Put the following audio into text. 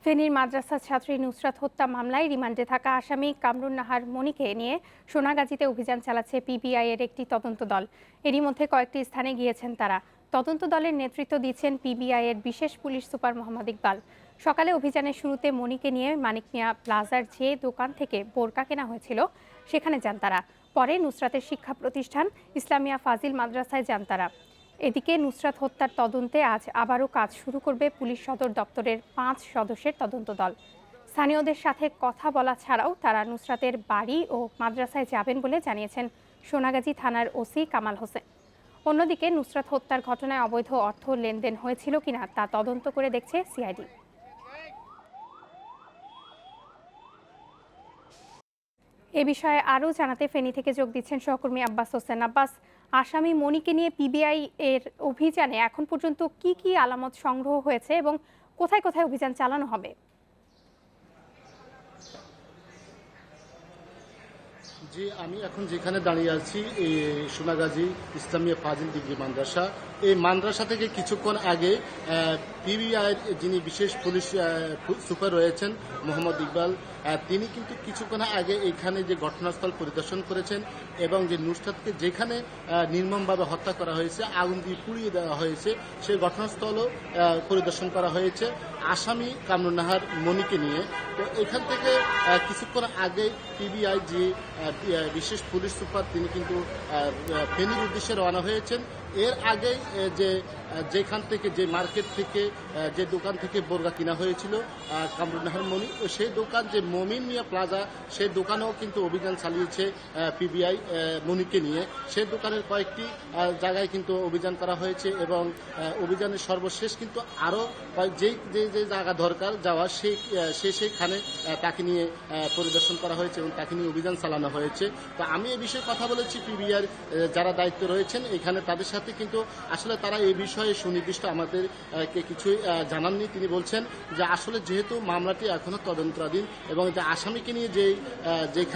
ফেনীর মাদ্রাসা ছাত্রী নুসরাত হত্যা মামলায় রিমান্ডে থাকা আসামি কামরুন নাহার মনিকে নিয়ে সোনাগাজীতে অভিযান চালাচ্ছে পিবিআই এর একটি তদন্ত দল। এরই মধ্যে কয়েকটি স্থানে গিয়েছেন তারা। তদন্ত দলের নেতৃত্ব দিচ্ছেন পিবিআই এর বিশেষ পুলিশ সুপার মোহাম্মদ ইকবাল। সকালে অভিযানের শুরুতে মনিকে নিয়ে মানিক মিয়া প্লাজার যে দোকান থেকে বোরকা কেনা হয়েছিল সেখানে যান তারা। পরে নুসরাতের শিক্ষা প্রতিষ্ঠান ইসলামিয়া ফাজিল মাদ্রাসায় যান তারা। এদিকে নুসরাত হত্যার তদন্তে আজ আবারও কাজ শুরু করবে পুলিশ সদর দপ্তরের 5 সদস্যের তদন্ত দল। স্থানীয়দের সাথে কথা বলা ছাড়াও তারা নুসরাতের বাড়ি ও মাদ্রাসায় যাবেন বলে জানিয়েছেন সোনাগাজী থানার ওসি কামাল হোসেন। অন্যদিকে নুসরাত হত্যার ঘটনায় অবৈধ অর্থ লেনদেন হয়েছিল কিনা তা তদন্ত করে দেখছে সিআইডি। এ বিষয়ে আরও জানাতে ফেনী থেকে যোগ দিচ্ছেন সহকর্মী আব্বাস হোসেন। আব্বাস, আসামি মনিকে নিয়ে পিবিআই এর অভিযানে এখন পর্যন্ত কি কি আলামত সংগ্রহ হয়েছে এবং কোথায় কোথায় অভিযান চালানো হবে? জি, আমি এখন যেখানে দাঁড়িয়ে আছি এই সোনাগাজী ইসলামিয়া ফাজিল ডিগ্রি মাদ্রাসা। এই মাদ্রাসা থেকে কিছুক্ষণ আগে পিবিআই যিনি বিশেষ পুলিশ সুপার রয়েছেন মোহাম্মদ ইকবাল, তিনি কিন্তু কিছুক্ষণ আগে এখানে যে ঘটনাস্থল পরিদর্শন করেছেন এবং যে নুসরাতকে যেখানে নির্মমভাবে হত্যা করা হয়েছে, আগুন দিয়ে পুড়িয়ে দেওয়া হয়েছে, সেই ঘটনাস্থলও পরিদর্শন করা হয়েছে আসামি কামরুন নাহার মনিকে নিয়ে। তো এখান থেকে কিছুক্ষণ আগে পিবিআই যে বিশেষ পুলিশ সুপার তিনি কিন্তু ফেনীর উদ্দেশ্যে রওনা হয়েছেন। এর আগে যেখান থেকে যে মার্কেট থেকে যে দোকান থেকে বোরকা কিনা হয়েছিল কামরুন নাহার মনি, সেই দোকান যে মমিন মিয়া প্লাজা, সেই দোকানেও কিন্তু অভিযান চালিয়েছে পিবিআই মনিকে নিয়ে। সেই দোকানের কয়েকটি জায়গায় কিন্তু অভিযান করা হয়েছে এবং অভিযানের সর্বশেষ কিন্তু আরও যে যে জায়গা দরকার যাওয়া সেইখানে তাকে নিয়ে পরিদর্শন করা হয়েছে এবং তাকে নিয়ে অভিযান চালানো হয়েছে। তো আমি এই বিষয়ে কথা বলেছি পিবিআর যারা দায়িত্ব রয়েছেন এখানে, তাদের সাথে কিন্তু আসলে তারা এই বিষয়ে সুনির্দিষ্ট আমাদেরকে কিছুই জানাননি। তিনি বলছেন যে আসলে যেহেতু মামলাটি এখনো তদন্তাধীন এবং যে আসামিকে নিয়ে যেখানে